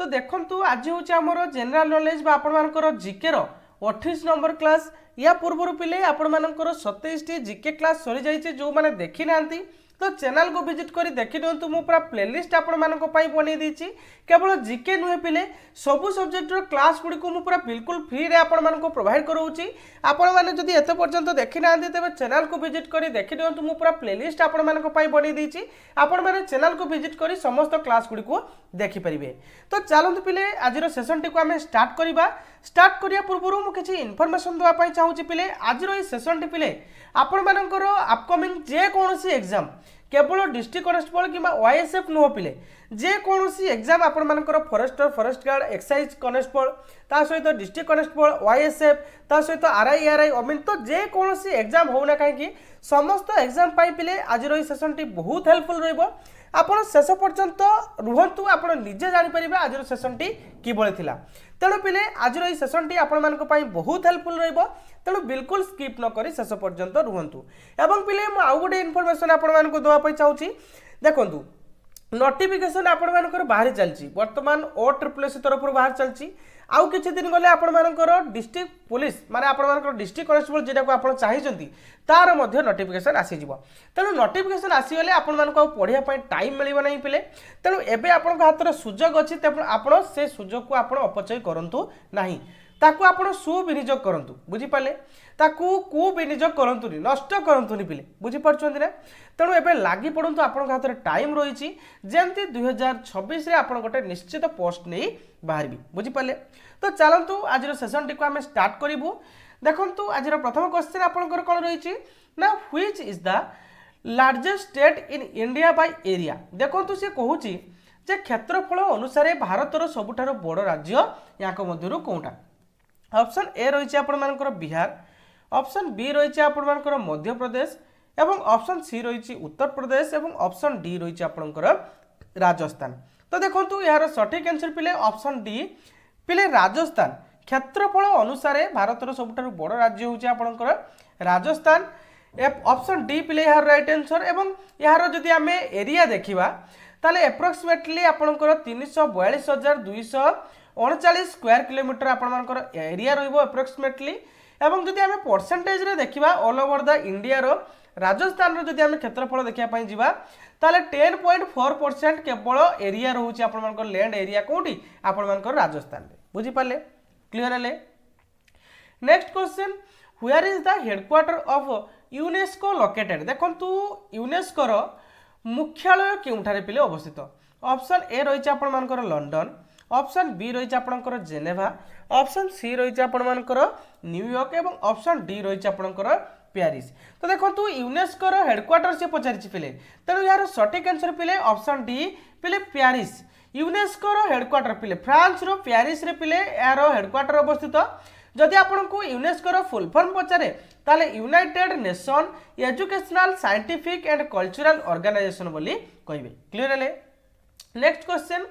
तो देखंतु आज हूँ आमर जनरल नॉलेज बा आपण मानकर जीके रो 28 नंबर क्लास या पूर्व पिले आपण मानकर 27 टी जीके क्लास सरी जाइए जो मैंने देखी ना तो चैनल को विजिट कर देखी दिंतु मु पूरा प्लेलिस्ट आपण मानक पई बनै देछि केवल जीके नुहे पिले सबु सब्जेक्ट रो क्लास गुडी को मु पूरा बिल्कुल फ्री रे आपण मानक प्रोवाइड करूछि आपण माने जदि एते पर्यंत देखि ना तेबे चैनल को विजिट कर देखि दिंतु मु पूरा प्लेलिस्ट आपण मानक पई बनै देछि आपण माने चैनल को विजिट कर समस्त क्लास गुडी को देखि परिबे। तो चलंतु पिले आज रो सेशन टी को हमें स्टार्ट करिया पूर्व मु किछि इन्फॉर्मेशन देवा पई चाहूछि पिले आज रो ई सेशन टी पिले आपण मानकर अपकमिंग जे कोनोसी एग्जाम केवल डिस्ट्रिक्ट कनेस्टेबल कि ओएसएफ नुह पिले जे कौन एग्जाम आपण मानकर forester forest guard excise constable ता सहित डिस्ट्रिक्ट कनेस्टेबल ओएसएफ ता सहित आरआई अमीन तो जे कौन एग्जाम होना कहीं समस्त एग्जाम पाई पिले आज रही सेशन टी बहुत हेल्पफुल रहिबो। आपण शेष पर्यंत रुहतु आपण निजे जानि परिबे आज रो सेशन टी किबळे थिला तेणु पिले आज रही सेशन टी आपण मानक पई बहुत हेल्पफुल रहिबो तेणु बिल्कुल स्किप न करी शेष पर्यंत रुहतु। एवं पिले मु आउ गोटे इन्फॉर्मेशन आपण मानक देवा पई चाहूची देखंतु नोटिफिकेशन आपण मानकर बाहर चलची वर्तमान OSSS तरफ बाहर चलची आउ किछि दिन गले आपण मानकर डिस्ट्रिक्ट पुलिस माने आपण मानकर डिस्ट्रिक्ट कनेस्टेबल जेटा को आपण चाहिचंती तार मध्य नोटिफिकेशन आसी जिवो तेणु नोटिफिकेशन आसी गले आपण मानक पढिया पई टाइम मिलिबो नै पिले तेणु एबे आपण हाथ सुजोग अछि तेणु आपण से सुजोग को आपण अपचय करंतु नाही ताकू आपण सुविनियोग करंतु बुझी पाले ताकू कुविनियोग करंतु नष्ट करंतु पिले बुझी पारछंती ना तेणु एबे लागि पड़ंतु आपण हाथ टाइम रही जेमती 2026 रे आपण गोटे निश्चित पोस्ट नहीं बाहरबी बुझी पाले। तो चलंतु आज सेशन टी को आम स्टार्ट करूँ देखंतु आज प्रथम क्वेश्चन आपंकर कौन रही ना which is the largest state in India by area देखंतु से कहूची जे क्षेत्रफल अनुसार भारतर सबुठार बड़ राज्य याक मध्यरु कोउटा ऑप्शन ए रही आपण मानकर बिहार ऑप्शन बी रही आपण मानकर मध्य प्रदेश एवं ऑप्शन सी रही उत्तर प्रदेश एवं ऑप्शन डी रही आपणकर राजस्थान। तो देखंतु यार सठिक आंसर पिले ऑप्शन डी पिले राजस्थान क्षेत्रफल अनुसार भारतर सबुठार बड़ राज्य होउची आपणकर राजस्थान ऑप्शन डी पिले यार राइट आंसर एवं यार जदि आमे एरिया देखिबा ताले एप्रोक्सीमेटली आपणकर 342,239 स्क्वायर किलोमीटर आपणकर एरिया रहइबो एप्रोक्सीमेटली एवं जदि आमे परसेंटेज रे देखिबा ऑल ओवर द इंडिया रो राजस्थान रो जदि आमे क्षेत्रफल देखिया पई जिबा ताले 10.4% केवल एरिया रहउची आपणकर लैंड एरिया कोठी आपणकर राजस्थान रे बुझी पाले क्लियर हले। Next question where is the headquarter of UNESCO located देखंतु यूनेस्को रो मुख्यालय केउठारे पिले अवस्थित ऑप्शन ए रही आपण मानकर लंडन ऑप्शन बी रही आपणकर जेनेवा ऑप्शन सी रही आपणकर न्यूयॉर्क एवं ऑप्शन डी रही आपणकर पेरिस। तो देखंतु यूनेस्को रो हेडक्वार्टर से पचारिछि पिले तेणु यार सटीक आंसर पिले ऑप्शन डी पिले पेरिस यूनेस्को रो हेडक्वार्टर पिले फ्रांस रो पेरिस रे पिले यार हेडक्वार्टर अवस्थित जदि आपनको यूनेस्को रो फुल फॉर्म पचारे ताले United Nation Educational Scientific and Cultural Organisation बोली कहबे क्लियर हले। Next question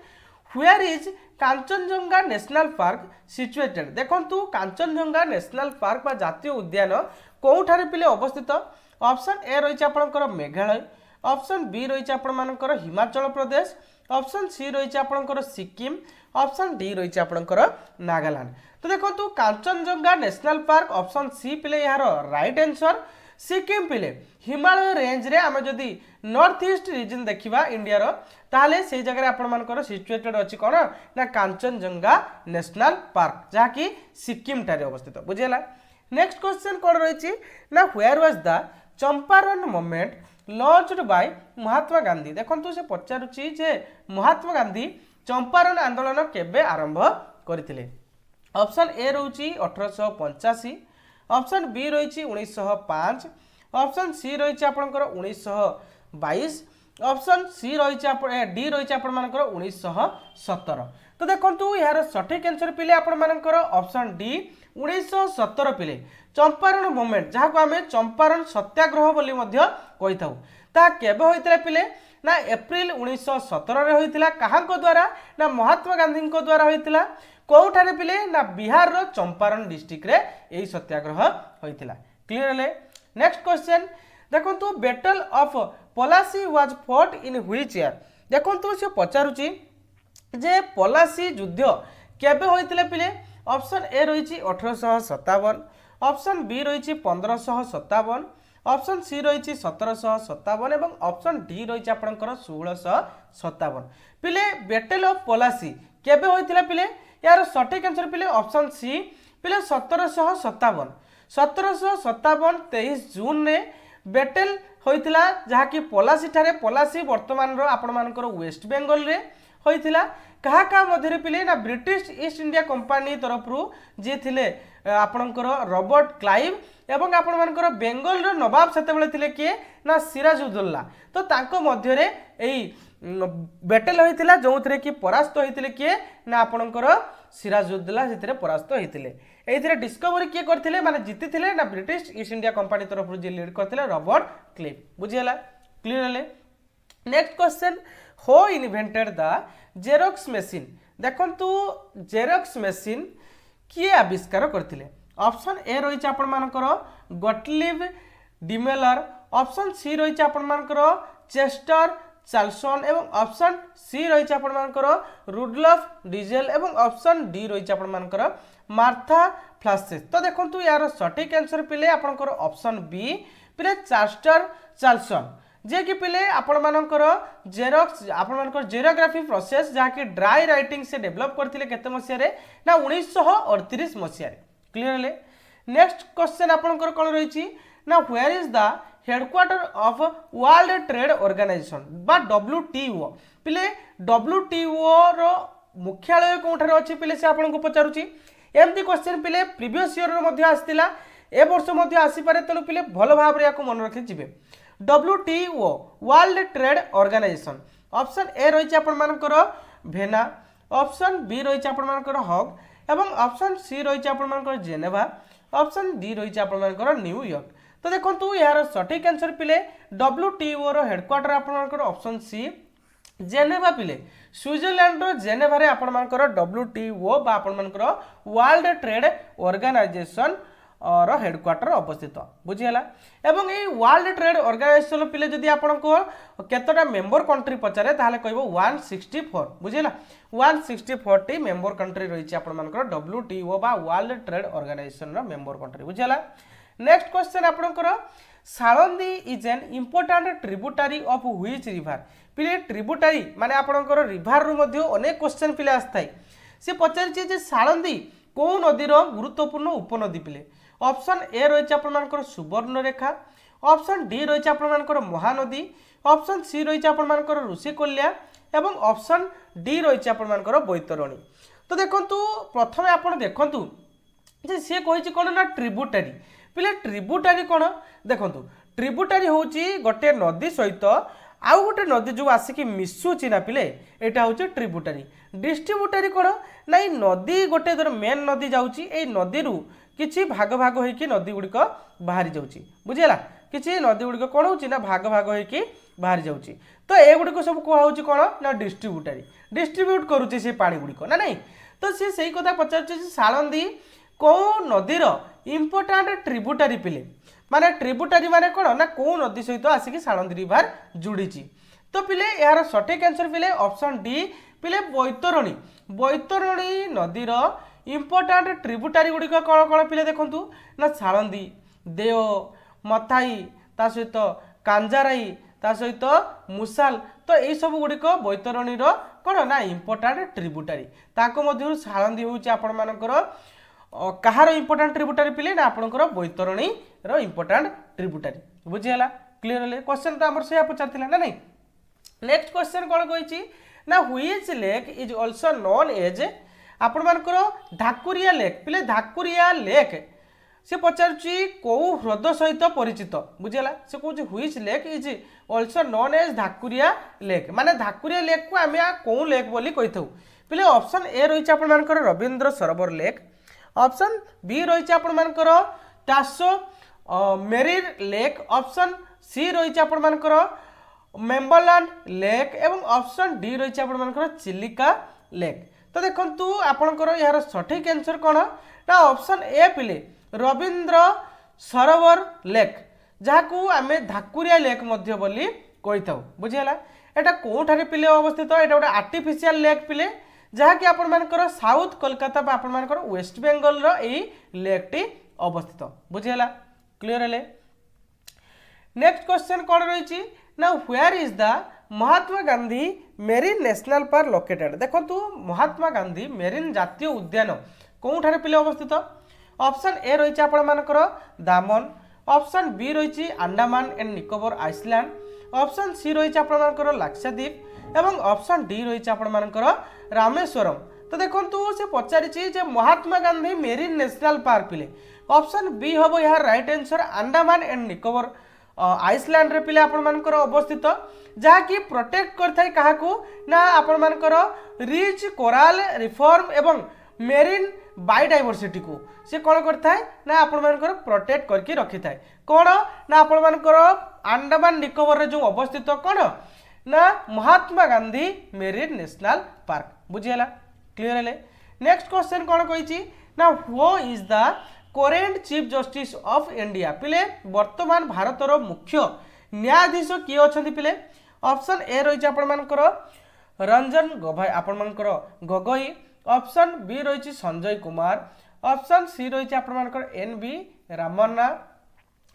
where is Kanchenjunga national park situated देखंतु कांचनजंगा नेशनल पार्क बा जातीय उद्यान कोठारे पिले अवस्थित ऑप्शन ए रही आपणकर मेघालय ऑप्शन बी रही आपणकर हिमाचल प्रदेश ऑप्शन सी रही आपणकर सिक्किम ऑप्शन डी रही आपणकर नागालैंड। तो देखंतु Kanchenjunga national park option C पिले यार राइट आंसर सिक्किम पिले हिमालय रेंज रे आमे जदि नॉर्थ ईस्ट रीजन देखिबा इंडिया रो ताले से जगह आपण मानकर सिचुएटेड अछि कोन ना कांचनजंगा नेशनल पार्क जहा कि सिक्किम टारे अवस्थित बुझेला। नेक्स्ट क्वेश्चन कोन रहिछि ना where was the Champaran movement launched by Mahatma Gandhi देखंतु से पचारुछि जे महात्मा गांधी चंपारण आंदोलन केबे आरंभ करथिले ऑप्शन ए रहउछि 1885 ऑप्शन बी रही 1905 ऑप्शन सी रही आपणकर 1922 ऑप्शन सी रही डी रही आपणकर 1917। तो देखंतु यार सठिक आंसर पिले आपणकर ऑप्शन डी 1917 पिले चंपारण मूवमेंट जहाँ को आम चंपारण सत्याग्रह बोली मध्य कहि थाउ ता केबे होइतला पिले ना एप्रिल 1917 रे होइतला काहांको द्वारा ना महात्मा गांधी को द्वारा होइतला कोठारे पिले ना बिहार रो चंपारण डिस्ट्रिक्ट रे एही सत्याग्रह होइतला क्लियर हले। नेक्स्ट क्वेश्चन देखंतु battle of Plassey was fought in which year देखंतु से पचारुची जे पलासी युद्ध केबे होइतिले पिले ऑप्शन ए रही 1857, ऑप्शन बी रही 1557, ऑप्शन सी रही 1757 एवं ऑप्शन डी रही आपंकर 1657। पिले बैटल ऑफ पलासी केबे होइतिले पिले यार सठिक आंसर पिले ऑप्शन सी पिले 1757। 1757 23 जून ने बैटल होइतिला जहाँकि पलासी ठारे पलासी वर्तमान रो आपण मानकर वेस्ट बेंगल रे होइतिला। कहा कहा मध्य पिले ना ब्रिटिश ईस्ट इंडिया कंपनी तरफ जी थिले आपणकर रॉबर्ट क्लाइव एवं आपण मानकर बेंगल रो नवाब सेतेबेले थिले किए ना सिराजुद्दौला। तो तांको मध्य रे एई बैटल होइतिला जोंथरे कि परास्त होइतिले किए ना आपणकर सिराजुद्दौला जेतरे परास्त होइतिले। एइथरे डिस्कवरी किए करथिले माने जीतिथिले ना ब्रिटिश ईस्ट इंडिया कंपनी तरफ जे लीड करथिले रॉबर्ट क्लाइव। बुझियला क्लियर हले। नेक्स्ट क्वेश्चन हो इन्वेंटेड द जेरॉक्स मशीन। देखंतु जेरॉक्स मशीन किए आविष्कार करथिले। ऑप्शन ए रही आपण मानकर गॉटलिब डिमेलर, ऑप्शन सी रही आपण मानकर चेस्टर चार्लसन एवं ऑप्शन सी रही आपण मानकर रुडलफ डीजेल एवं ऑप्शन डी रही आपण मानकर मार्था फ्लासेस। तो देखंतु यार सठिक आंसर पिले आपनकर ऑप्शन बी पिले चेस्टर चार्लसन जे कि पिले आपण मानकर जेरॉक्स आपण मानकर जेरोग्राफी प्रोसेस जहाँ कि ड्राई राइटिंग से डेवलप करथिले केते मसिया रे ना 1938 मसिया रे। क्लियर ले। नेक्स्ट क्वेश्चन आपनकर कोन रहिछि ना where is the headquarter of world trade organisation बा WTO। पिले WTO रो मुख्यालय कोठारे अछि पिले से आपन को पचारुछि। एमती क्वेश्चन पिले प्रीवियस ईयर रो मध्ये आस्तिला ए वर्ष मध्ये आसी पारे तेनु पिले भलो भाव रे याको मन रखि जिवे। WTO world trade organisation option A रही आपण मानकर भेना, ऑप्शन बी रही आपण मानकर हग एवं ऑप्शन सी रही आपण मानकर जेनेवा, ऑप्शन डी रही आपण मानकर न्यूयॉर्क। तो देखंतु यार सठिक आंसर पिले WTO रो हेडक्वार्टर आपण मानकर ऑप्शन सी जेनेवा पिले स्विट्जरलैंड रो जेनेवा रे आपण मानकर WTO बा आपण मानकर वर्ल्ड ट्रेड ऑर्गेनाइजेशन रो हेडक्वार्टर अवस्थित। बुझीला। एवं ये वर्ल्ड ट्रेड ऑर्गेनाइजेशन पिले जदि आपनको केतटा मेंबर कंट्री पचारे ताहले कहबो 164। बुझीला 164 टी मेंबर कंट्री रही आपण मानकर WTO बा वर्ल्ड ट्रेड ऑर्गेनाइजेशन रो मेंबर कंट्री। बुझीला। नेक्स्ट क्वेश्चन आपनकर Salandi is an important tributary of which river. पिले ट्रिब्यूटरी माने आपनकर रिवर रो मध्ये अनेक क्वेश्चन पिले आस्थाई से पचारछि जे साळंदी को नदी रो गुरुत्वपूर्ण उपनदी पिले। ऑप्शन ए रही आपण मानकर सुवर्णरेखा, ऑप्शन डी रही आपण मानकर महानदी, ऑप्शन सी रही आपण मानकर ऋषिकोल्या एवं ऑप्शन डी रही आपण मानकर बैतरणी। तो देखंतु प्रथम आपण देखंतु जे से कहिछि कोन ना ट्रिब्यूटरी। पिले ट्रिब्यूटरी कोन देखंतु ट्रिब्यूटरी होची गोटे नदी सहित आउ गोटे नदी जो आसिक मिसुची ना पिले एटा होची ट्रिब्यूटरी। डिस्ट्रीब्यूटरी कोन ना नदी गोटे धर मेन नदी जाउची ए नदी रु किछि भाग भाग होइकी नदी गुड़िक बाहरी जाउची। बुझिला किछि नदी गुड़िक कोन होची ना भाग भाग होइकी बाहरी जाउची। तो ए गुड़िक सब को होची कोन ना डिस्ट्रीब्यूटरी डिस्ट्रीब्यूट करूची से पानी गुड़िक ना नहीं। तो से सही कथा पचारछि साळंदी को नदी रो इंपोर्टेंट ट्रिब्यूटरी पिले माने ट्रिब्यूटरी माने कोन ना को नदी सहित आसिकी साळंदी रिवर जुड़ीची। तो पिले यार सठिक आंसर पिले ऑप्शन डी पिले बैतरणी। बैतरणी नदी रो इंपोर्टेंट ट्रिब्यूटरी गुड़िक कौन कौन पिले देखंतु ना साळंदी, देओ, मथाई ता सहित कांजाराई ता सहित मुसाल। तो यही सब गुड़िक बैतरणी रो कौन ना इंपोर्टेंट ट्रिब्यूटरी। ताको मध्यरु साळंदी होउची आपण मानकर कहार इंपोर्टेंट ट्रिब्यूटरी पिले ना आपनकर बैतरणी रो इंपोर्टेंट ट्रिब्यूटरी। बुझियला क्लियर हले। क्वेश्चन तो हमर से पचारथिला ना नहीं। नेक्स्ट क्वेश्चन कौन कहिछि ना which lake is also known as आपण मानकर ढाकुरिया लेक। पिले ढाकुरिया लेक से पचारुची को ह्रद सहित परिचित। बुझिला से कहूँ which lake is also known as Dhakuria lake माने ढाकुरिया लेक को आम कौ लेक बोली कही था। पिले ऑप्शन ए रही आपण मानकर रवींद्र सरोवर लेक, ऑप्शन बी रही आपण मानकर टासो मेरीर लेक, ऑप्शन सी रही आपण मानकर मेम्बरलैंड लेक एवं ऑप्शन डी रही आपण मानकर चिलिका लेक। तो देखंतु आपनकर यार सठिक आंसर कोन ना ऑप्शन ए पिले रवींद्र सरोवर लेक जहाकू आमे ढाकुरिया लेक मध्य बोली कही था। बुझिला एटा कोठारे पिले अवस्थित एटा गोटे आर्टिफिशियल लेक पिले जहाँकि आपंकर साउथ कोलकाता आपंकर वेस्ट बेंगल लेक टी अवस्थित बुझीगला क्लियर है। नेक्स्ट क्वेश्चन कौन रही ना where is the Mahatma Gandhi marine national park located देखो महात्मा गांधी मेरीन जातीय उद्यान कौठारे पिले अवस्थित ऑप्शन ए रही आपंकर दामन ऑप्शन बी रही Andaman and Nicobar island option C रही आपंकर लाक्षाद्वीप एवं ऑप्शन डी रही आपंकर रामेश्वरम। तो देखो से पचारि Mahatma Gandhi marine national park पिले ऑप्शन बी हम यार right answer Andaman and Nicobar island रे पिले आपंकर अवस्थित जहाँकि प्रोटेक्ट करथाय काहाकू ना आपंकर रिच कोराल रिफॉर्म एवं मेरीन बायोडाइवर्सिटी को से कौन करता है ना आपंकर प्रोटेक्ट करके रखी थाए कौन ना आपंकर अंडमान निकोबर जो अवस्थित कौन ना Mahatma Gandhi marine national park बुझीगला क्लियर है। नेक्स्ट क्वेश्चन कौन कही ना who is the current chief justice of India पिले वर्तमान भारतर मुख्य न्यायाधीश किए अच्छा पिले ऑप्शन ए रही आपंकर रंजन गोगोई ऑप्शन बी रही संजय कुमार ऑप्शन सी रही आपंकर एन बी रामन्ना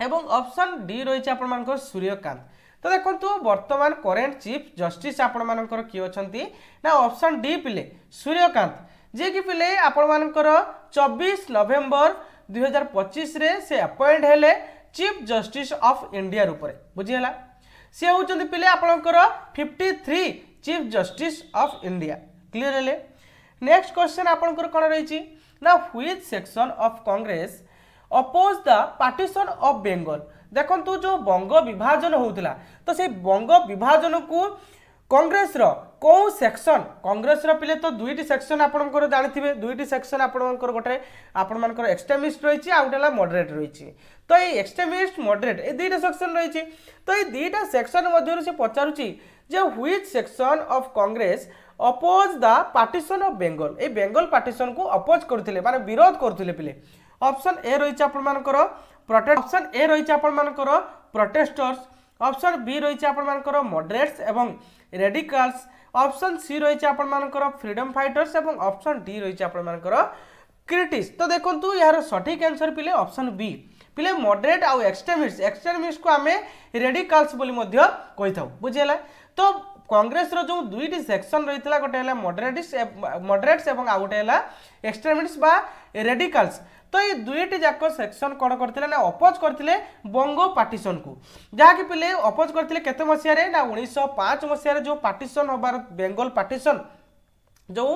एवं ऑप्शन डी रही आपंकर सूर्यकांत। तो देखो वर्तमान करेंट चीफ जस्टिस आपंकर किए अच्छा ना ऑप्शन डी पिले सूर्यकांत जे कि पिले आपंकर 24 नवेम्बर 2025 रे से अपॉइंट हेले चीफ जस्टिस ऑफ इंडिया रूप में बुझीगला सी होती पिले आपंकर 53 chief justice of India clear है। नेक्स्ट क्वेश्चन आपंकर कौन रही ना which section of Congress oppose the partition of Bengal देखो जो बंग विभाजन होता तो से बंग विभाजन को कांग्रेस रो कौ सेक्शन कांग्रेस रो पिले तो दुईटी सेक्शन आपनकर जानिथिबे दुईटी सेक्शन आपनकर गोटे आपनकर एक्सट्रीमिस्ट रही आ गोटे मॉडरेट रही तो ये एक्सट्रीमिस्ट मॉडरेट ए दुईटा सेक्शन रही तो ये दुईटा सेक्शन मध्य से पचारुची जे which section of Congress oppose the partition of Bengal ए बेंगल पार्टीशन को अपोज करथिले माने विरोध करथिले पिले ऑप्शन ए रही आपनकर प्रोटेस्ट ऑप्शन ए रही आपनकर प्रोटेस्टर्स ऑप्शन बी रही आपनकर मॉडरेट्स एवं रेडिकल्स ऑप्शन सी रही आपनकर फ्रीडम फाइटर्स एवं ऑप्शन डी रही आपनकर क्रिटिक्स। तो देखो यार सठिक आंसर पिले ऑप्शन बी पिले मॉडरेट आउ एक्सट्रीमिस्ट को आमे रेडिकल्स बोली मध्य कहि थाउ बुझियला। तो कांग्रेस रो जो दुईटी सेक्शन रही गोटे है मॉडरेट्स एवं आउ गोटे है एक्सट्रीमिस्ट बा रेडिकल्स तो ये दुईटी जाक सेक्शन कौन करते ना अपोज करते बंगो पार्टीशन को जहाँकि पिले अपोज करते केते मसीह ना 1905 मसीह जो पार्टीशन हबार बेंगल पार्टीशन जो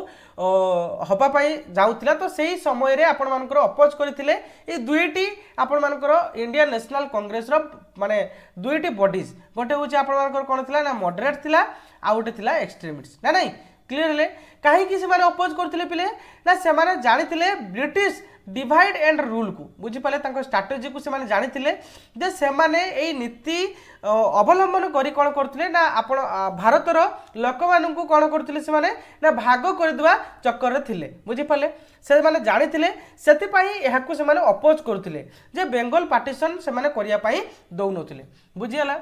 हवापाई जाऊला तो सही समय रे आपण मानकर अपोज करथिले ए दुईटी आपण मानकर इंडियन नेशनल कांग्रेस रो माने दुईटी बॉडीज गोटे होची आपण मानकर कोन थिला ना मॉडरेट थिला आ गोटे थिला एक्सट्रीमिस्ट ना नहीं क्लियर ले काहे कि से माने अपोज करथिले पिले ना से माने जानिथिले ब्रिटिश डिवाइड एंड रूल को बुझी पाले तांको स्ट्रैटेजी को से माने जानिथिले जे से माने एई नीति अवलंबन करी कोन करथिले ना आपण भारतर लोक मानन को कोन करथिले से माने ना भाग कर दिबा चक्कर रे थिले बुझी पाले से माने जानिथिले सेति पई एहा को से माने अपोज करथिले जे बेंगल पार्टीशन से माने करिया पई दउ नथिले बुझियाला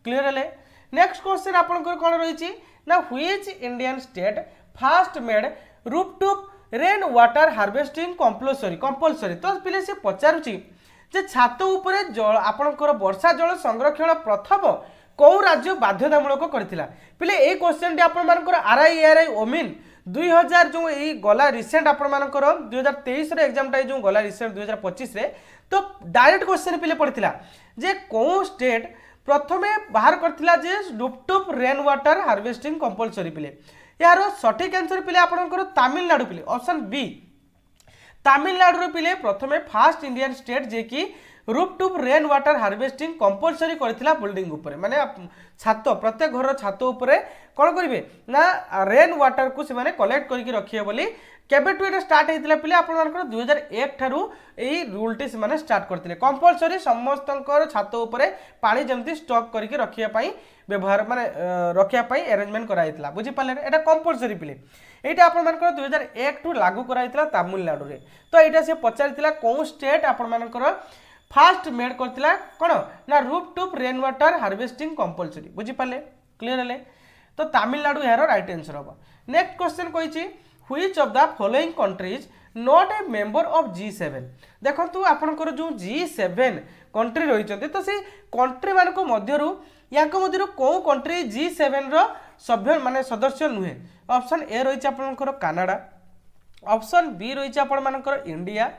क्लियर हले। नेक्स्ट क्वेश्चन आपनकर कोन रहिछि ना which Indian state first made rooftop rain water harvesting compulsory तो पिले से पचारुची जे छात उपरे जल आपनकर वर्षा जल संरक्षण प्रथम कौ राज्य बाध्यतामूलक करथिला पिले ए क्वेश्चन टी आपन मानकर आरआई ओमिन 2000 जो ई गला रिसेंट आपन मानकर 2023 रे एग्जाम टाइ जो गला रिसेंट 2025 रे तो डायरेक्ट क्वेश्चन पिले पड़थिला जे कौ स्टेट प्रथमे बाहर करथिला जे rooftop rain water harvesting compulsory पिले यार सठिक आंसर पिले आपनकर तमिलनाडु पिले ऑप्शन बी तमिलनाडु पिले प्रथमे फास्ट इंडियन स्टेट जे कि rooftop rain water harvesting compulsory करथिला बिल्डिंग ऊपर माने छात प्रत्येक घर छात ऊपर कौन करेंगे ना रेन वाटर को से माने कलेक्ट करके रखिए बोली केबेटू एटा स्टार्ट होइतिला पिले आपनकर 2001 ठारू एई रूल टी से माने स्टार्ट करथिले कंपलसरी समस्तंकर छात ऊपर पानी जेमती स्टॉक करके रखिया पई व्यवहार माने रखिया पई अरेंजमेंट कराइतिला बुझी पाले एटा कंपलसरी पिले एटा आपन मानकर 2001 ठू लागू कराइतिला तमिलनाडु रे तो एटा से पचारितिला कोन स्टेट आपन मानकर फास्ट मेड करथिला कोन ना rooftop rain water harvesting compulsory बुझी पाले क्लियर हले। तो तमिलनाडु यार राइट आंसर हम। नेक्स्ट क्वेश्चन कही which of the following countries not a member of G7। देखो आपंकर जो G7 कंट्री रही तो से कंट्री मान मध्यरु कौ कंट्री G7 रो सभ्य माने सदस्य नुहे। ऑप्शन ए रही आपंकर कनाडा, ऑप्शन बी रही आपंकर इंडिया,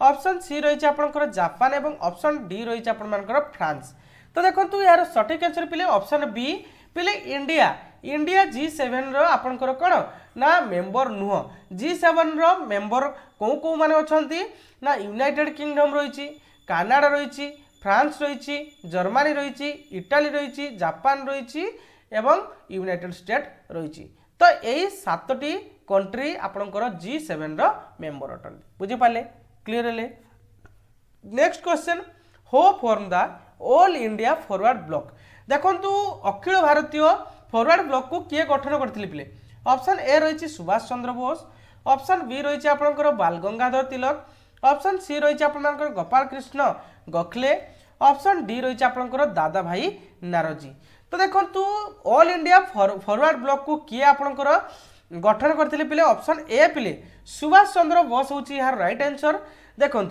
ऑप्शन सी रही आपंकर जापान एवं ऑप्शन डी रही आपंकर फ्रांस। तो देखो यार सठिक आंसर पिले ऑप्शन बी पिले इंडिया। इंडिया G7 रो आपंकर कौन ना मेंबर नुह। G7 रो मेंबर कौ कौ माने अछंती ना यूनाइटेड किंगडम रही, कनाडा रही, फ्रांस रही, जर्मनी रही, इटाली रही, जापान रही एवं यूनाइटेड स्टेट रही। तो यही 7टी कंट्री आपंकर G7 रो मेंबर अटंती। बुझीपारे क्लीयर हेले। नेक्स्ट क्वेश्चन हो form the all India forward block. देखो अखिल भारतीय फॉरवर्ड ब्लॉक को किए गठन करथिले पिले। ऑप्शन ए रही सुभाष चंद्र बोस, ऑप्शन बी रही आपंकर बाल गंगाधर तिलक, ऑप्शन सी रही आपंकर गोपाल कृष्ण गोखले, ऑप्शन डी रही आपंकर दादा भाई नारोजी। तो देखो ऑल इंडिया फॉरवर्ड ब्लॉक को किए आपंकर गठन करथिले पिले। ऑप्शन ए पिले सुभाष चंद्र बोस होची यार राइट आंसर। देखो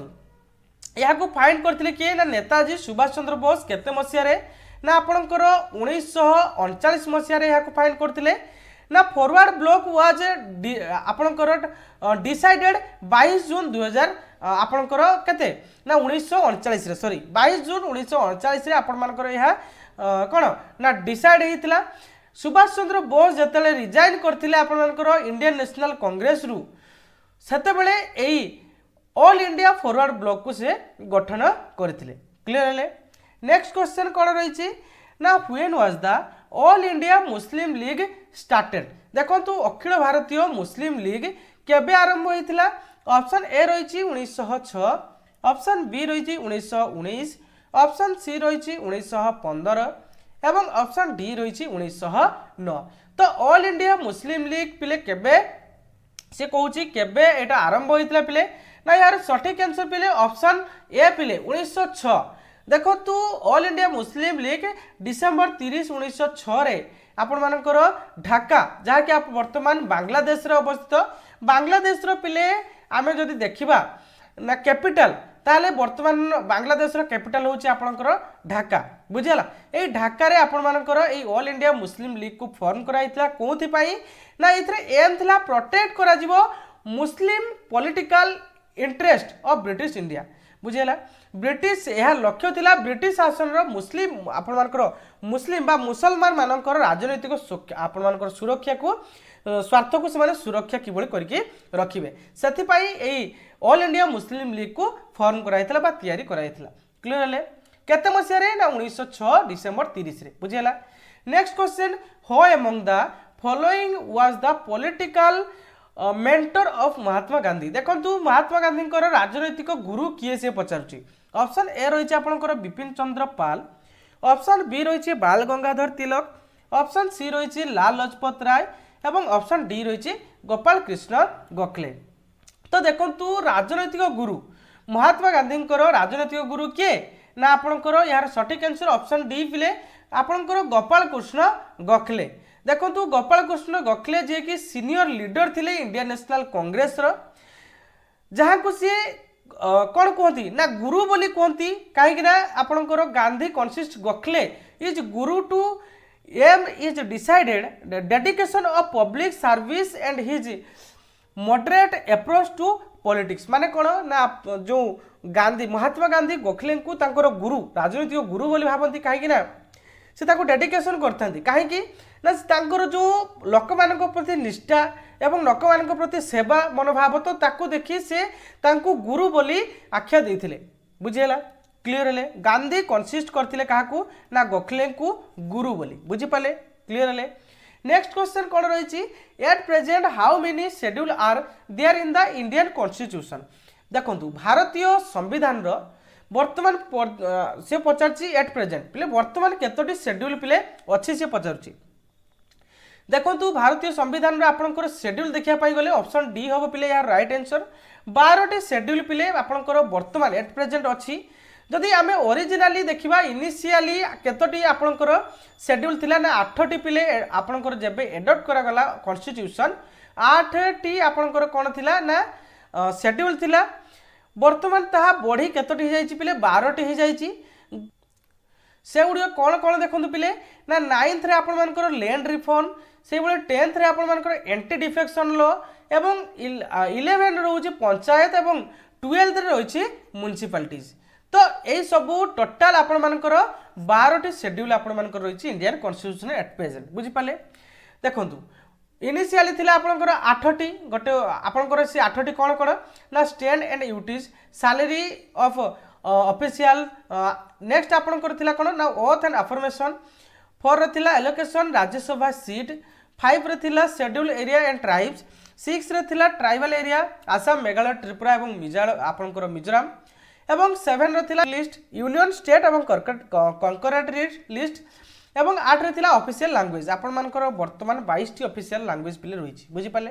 यहाँ फाइंड करथिले किए ना नेताजी सुभाष चंद्र बोस केते मसिया ना आपणकर 1939 मसिया यहाँ फाइंड करथिले ना फॉरवर्ड ब्लॉक वाज आपणकर डिसाइडेड 22 जून 2000 आपणकर केते ना 1939 सॉरी 22 जून 1939 आपण मानकर यह कौन ना डिसाइड होता। सुभाष चंद्र बोस जिते रिजाइन करथिले आपण मानकर इंडियन नेशनल कांग्रेस रु सेतेबेले एई ऑल इंडिया फॉरवर्ड ब्लॉक को से गठन करथिले। क्लियर हेले। नेक्स्ट क्वेश्चन कौन रही ना when was the all India Muslim league started. देखो अखिल भारतीय मुस्लिम लीग केबे आरंभ होइथिला। ऑप्शन ए रही 1906, ऑप्शन बी रही 1919, ऑप्शन सी रही 1915 एवं ऑप्शन डी रही 1909। तो ऑल इंडिया मुस्लिम लीग पिले केबे से कहूँ केबे एटा आरंभ होइथिला पिले ना यार सठिक आंसर पिले ऑप्शन ए पिले 1906। देखो तू all India Muslim league December 30 1906 रे आपण मानकर ढाका जहाँ कि आप वर्तमान बांग्लादेश रे अवस्थित। बांग्लादेश रो पिले आमे जदि देखिबा ना कैपिटल ताले वर्तमान बांग्लादेश रो कैपिटल होची आपनकर ढाका। बुझिला ए ढाका रे आपण मानकर ए ऑल इंडिया मुस्लिम लीग को फॉर्म कराइतला कोथि पई ना इथरे एम थिला प्रोटेक्ट करा जिवो मुस्लिम political interest of British India. बुझेला ब्रिटिश यह लक्ष्य थिला ब्रिटिश शासन रो मुस्लिम आपण मानकर मुस्लिम बा मुसलमान मानकर राजनीतिक आपण मानकर सुरक्षा को स्वार्थ को से सुरक्षा किभଳି करके रखिबे सेथि पई एई ऑल इंडिया मुस्लिम लीग को फॉर्म कराइतला बा तयारी कराइतला। क्लियर हेले केते मसिया रे ना 1906 डिसेंबर 30 रे। बुझेला। Next question who among the following was the political mentor of Mahatma Gandhi. देखो महात्मा गांधी राजनैतिक गुरु किए से पचारुची। ऑप्शन ए रही आपंकर बिपिन चंद्र पाल, ऑप्शन बी रही बाल गंगाधर तिलक, ऑप्शन सी रही लाल लजपत राय एवं ऑप्शन डी रही गोपाल कृष्ण गोखले। तो देखो राजनैतिक गुरु महात्मा गांधी राजनैतिक गुरु किए ना आपंकर यार सठिक आंसर ऑप्शन डी पिले आपंकर गोपाल कृष्ण गोखले। देखो गोपाल कृष्ण गोखले जे कि सीनियर लीडर थिले इंडियन नेशनल कांग्रेस रो जहाँ को सी कौन कहती ना गुरु बोली कहती कहीं आपंकर Gandhi consist Gokhale is guru to him is decided dedication of public service and his moderate approach to politics. माने कौन ना जो गांधी महात्मा गांधी गोखले को तांकर गुरु राजनीतिक गुरु बोली भावती कहीं से डेडिकेशन करते कहीं ना तांकर जो लोक मान प्रति निष्ठा एवं लोक मान प्रति सेवा मनोभाव तो ताकू देखी से तांको गुरु बोली आख्या देथिले। बुझेला। क्लियर हेले। गांधी कंसिस्ट करथिले काहाकू ना गोखले को गुरु बोली। बुझी पाले। क्लियर हेले। नेक्स्ट क्वेश्चन कौन रही at present how many schedule are there in the Indian constitution. देखो भारतीय संविधान रो वर्तमान से पचारची एट प्रेजेंट पिले वर्तमान केतोटी शेड्यूल पिले अच्छी से पचारची। देखो भारतीय संविधान रो आपनकर शेड्यूल देखिया पाई गले ऑप्शन डी हम पिले यार राइट आंसर 12टी शेड्यूल पिले आपनकर वर्तमान एट प्रेजेंट अच्छी जदि आम ओरिजिनाली देखा इनिशियली केतोटी आपणकर शेड्यूल थिला ना 8टी पिले आपणकर जेबे एडप्ट करागला कॉन्स्टिट्यूशन 8टी आपणकर कौन थिला ना शेड्यूल थिला वर्तमान ताहा बढ़ी केतोटी जाइछि पिले 12टी हो जाइछि से गुड़िक कौन कौन देखो पिले ना 9th रे आपण मानकर लैंड रिफॉर्म से भाई 10th रे आपण मानकर एंटी डिफेक्शन लॉ एवं 11 रोचे पंचायत एवं 12th रे रही म्युनिसिपालिटीज तो यही सबू टोटाल आपण मानकर 12टी शेड्यूल आपण मानकर रही इंडियन कॉन्स्टिट्यूशन एट प्रेजेंट बुझिपारे देखंतु इनिशियली थिला आपनकर 8टी गोटे आपनकर से 8टी कौन कौन ना stand and duties salary of official next आपनकर थिला कौन ना ओथ एंड अफर्मेशन 4 रे थिला एलोकेशन राज्यसभा सीट 5 रे थिला शेड्यूल एरिया एंड ट्राइब्स 6 रे थिला ट्राइबल एरिया आसाम मेघालय त्रिपुरा एवं आपनकर मिजोरम एवं 7 रे थिला लिस्ट यूनियन स्टेट एवं कंकरेटरी लिस्ट एवं 8 रे थिला ऑफिशियल लैंग्वेज आपण मानकर वर्तमान 22टी ऑफिशियल लैंग्वेज पिले रही बुझी पाले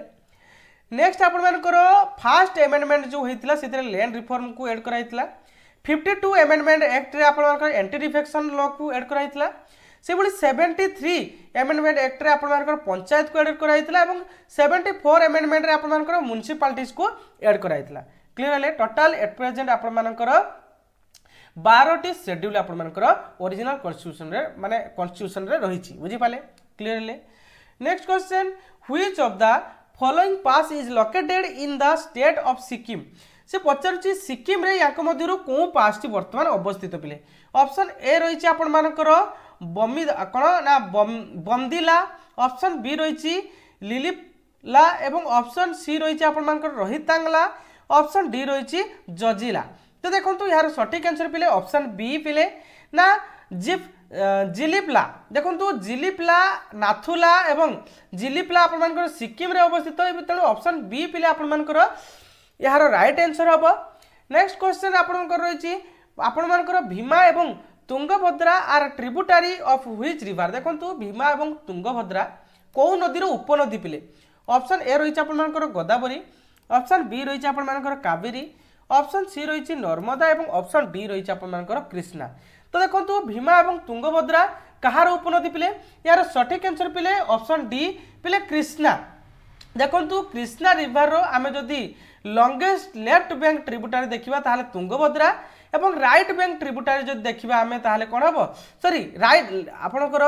नेक्स्ट आपण मानकर फर्स्ट अमेंडमेंट जो होइतिला सेते लैंड रिफॉर्म को ऐड कराइतिला 52 अमेंडमेंट एक्ट रे आपण मानकर एंटी डिफेक्शन लॉ को ऐड कराइतिला से भली 73 अमेंडमेंट एक्ट रे आपण मानकर पंचायत को ऐड कराइतिला एवं 74 अमेंडमेंट रे आपण मानकर म्युनिसिपालिटीज को ऐड कराइतिला क्लियर हले टोटल एट प्रेजेंट आपण मानकर 12टी शेड्यूल आपण मानकर ओरिजिनल कॉन्स्टिट्यूशन रे माने कॉन्स्टिट्यूशन रे रही बुझी पाले क्लियर हले next question which of the following pass is located in the state of Sikkim से पचारुची सिक्किम रे याक मध्यरु को पास टी वर्तमान अवस्थित पिले ऑप्शन ए रही आपण मानकर बमी कोन ना बमदिला ऑप्शन बी रही लिलिपला एवं ऑप्शन सी रही आपण मानकर रोहितांगला ऑप्शन डी रही जजिला तो देखो यार सठिक आंसर पिले ऑप्शन बी पिले ना जिलिपला देखो जिलिपला नाथुला एवं जिलिपला आपण मानकर सिक्किम रे अवस्थित तेणु ऑप्शन बी पिले आपण मानकर यार राइट आंसर हम नेक्स्ट क्वेश्चन आपणकर रही आपण मानकर भीमा एवं Tungabhadra are tributary of which river देखो भीमा एवं तुंगभद्रा कौ नदी उपनदी पिले ऑप्शन ए रही आपण मानकर गोदावरी ऑप्शन बी रही आपण मानकर कावेरी ऑप्शन सी रही नर्मदा एवं ऑप्शन डी रही आपण मानकर कृष्णा तो देखो भीमा एवं तुंगभद्रा कहार उपनदी पिले यार सठिक आंसर पिले ऑप्शन डी पिले कृष्णा देखो कृष्णा रिवर रो आमे जदी लॉन्गेस्ट लेफ्ट बैंक ट्रिब्यूटारी देखिबा ताहाले तुंगभद्रा एवं राइट बैंक ट्रिब्यूटारी जदी देखिबा आमे ताहाले कोन हबो सॉरी राइट आपनकर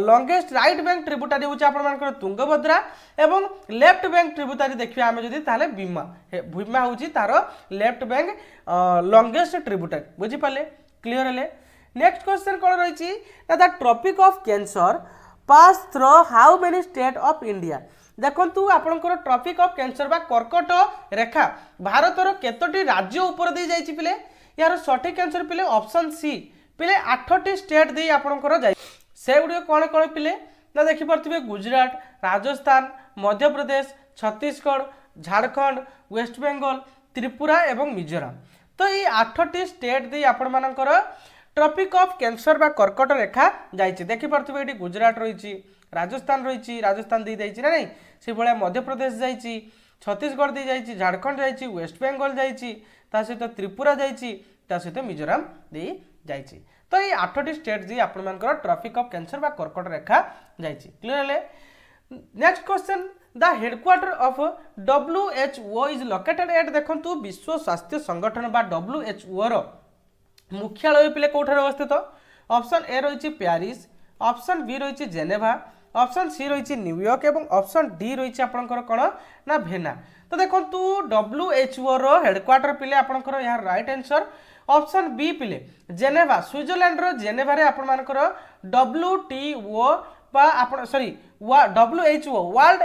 लॉन्गेस्ट राइट बैंक ट्रिब्यूटारी होचे आपण मानकर तुंगभद्रा एवं लेफ्ट बैंक ट्रिब्यूटारी देखिबा आमे जदी ताहाले भीमा भीमा होची तारो लेफ्ट बैंक लॉन्गेस्ट ट्रिब्यूटारी बुझी पाले क्लियर हले नेक्स्ट क्वेश्चन कोन रहिची ना the tropic of cancer pass through how many state of India देखंतु आपनकर ट्रॉपिक ऑफ कैंसर बा कर्कट रेखा भारतर केतोटी राज्य ऊपर दे जाइछि पिले यार सठिक आंसर पिले ऑप्शन सी पिले 8टी स्टेट दे आपनकर जाय से गुडी कोन कोन पिले ना देखि परथिबे गुजरात राजस्थान मध्य प्रदेश छत्तीसगढ़ झारखंड वेस्ट बेंगल त्रिपुरा एवं मिजोरम तो ये 8टी स्टेट दे आपण मानकर ट्रॉपिक ऑफ कैंसर बा कर्कट रेखा जाइछि देखि परथिबे एटी गुजरात रहिछि राजस्थान रही राजस्थान दी जाइए ना नहीं से भाया मध्य प्रदेश जाइए छत्तीसगढ़ दी जाइए झारखंड जाइए वेस्ट बेंगल जाइए सहित त्रिपुरा जाइए सहित मिजोराम दी जाइए तो ये 8टी स्टेट दी आपण मानकर ट्रॉपिक ऑफ कैंसर बा कर्कट रेखा जाइए क्लियर है next question the headquarter of WHO is located at देखंतु विश्व स्वास्थ्य संगठन बा WHO रो मुख्यालय पिले कोठार अवस्थित ऑप्शन ए रही पेरिस ऑप्शन बी रही जेनेवा ऑप्शन सी रही न्यूयॉर्क एवं ऑप्शन डी रही आपंकर कौन ना भेना तो देखो WHO रो हेडक्वार्टर पिले आपंकर यार राइट आंसर ऑप्शन बी पिले जेनेवा स्विट्जरलैंड रो जेनेवा रे आपण मानकर WTO बा आपण sorry WHO world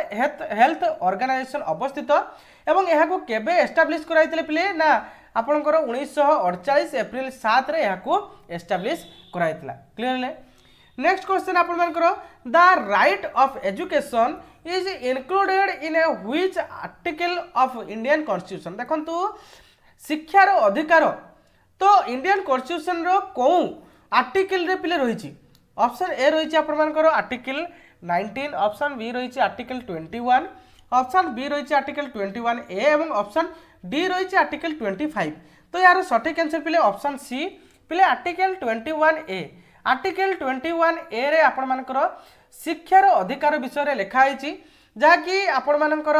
health organisation अवस्थित एवं यहाँ को केबे एस्टाब्लिश कराइतले पिले ना आपंकर 1948 एप्रिल 7 रे यहाँ को एस्टाब्लिश कराइतला क्लियर ले नेक्स्ट क्वेश्चन आपण मानकर the right of education is included in A which article of Indian constitution देखंतु शिक्षार अधिकार तो इंडियन कॉन्स्टिट्यूशन रो को आर्टिकल रे पिले रही ऑप्शन ए रही आपण मानकर आर्टिकल 19 ऑप्शन बी रही आर्टिकल 21 ऑप्शन बी रही आर्टिकल 21A एवं ऑप्शन डी रही आर्टिकल 25 तो यार सठिक आंसर पिले ऑप्शन सी पिले आर्टिकल 21A आर्टिकल 21A रे आपण मानकर शिक्षार अधिकार विषय लिखाई जहाँकि आपण मानकर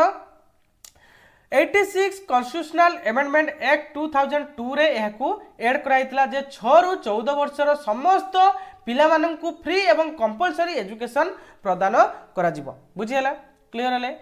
86 कन्स्टिट्यूशनल एमेंडमेंट एक्ट 2002 रे यहाकू एड कराइतला जे 6 रु 14 वर्षर समस्त पिला माननकू फ्री एवं कंपलसरी एजुकेशन प्रदान करा जिवो बुझियला क्लियर हले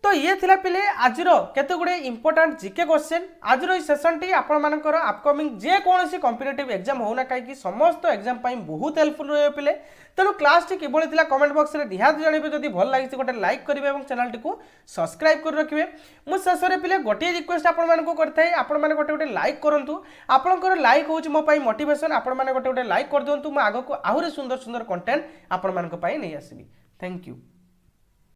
तो ये थिला पिले आज केते गुडे इंपोर्टेंट जीके क्वेश्चन आज सेशन टी आपण मानकर अपकमिंग जे कोनोसी कॉम्पिटिटिव एग्जाम होना काई समस्त एग्जाम पाई बहुत हेल्पफुल रहे पिले तेणु क्लास टी किबोली थिला कमेंट बॉक्स रे निहात जणिबे जदि भल लागिसे गोटे लाइक करिवे एवं चैनल टी को सब्सक्राइब कर रखिवे मु शेष रे पिले गोटे रिक्वेस्ट आपण मानको करथाई आपण माने गोटे गोटे लाइक करंतु आपनकर लाइक होउची मो पाई मोटिवेशन आपण माने गोटे गोटे लाइक कर दियंतु मु आगो को आहुरी सुंदर सुंदर कंटेंट आपण मानको पाई नै आसीबी थैंक यू।